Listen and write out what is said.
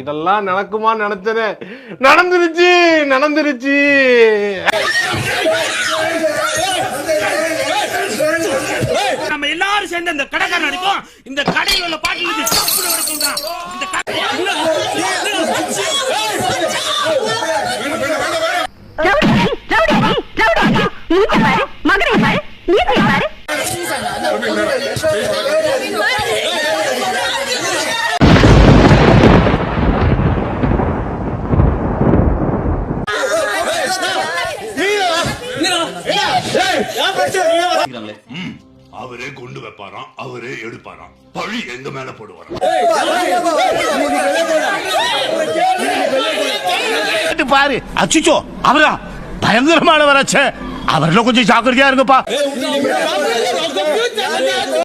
இதெல்லாம் நடக்குமா நினைச்சனே, நடந்துருச்சு நடந்துருச்சு. நம்ம எல்லாரும் சேர்ந்து இந்த கடைக்காரன் அடிப்போம். இந்த கடையில் உள்ள பாட்டில் இந்த அவரே கொண்டு வைப்பாராம், அவரே எடுப்பாராம், பழி எங்க மேல போடுவாராம். பாரு அச்சுச்சோ, அவரா பயங்கரமானவராச்சே, அவர்ல கொஞ்சம் ஜாக்கிரதையா இருங்கப்பா.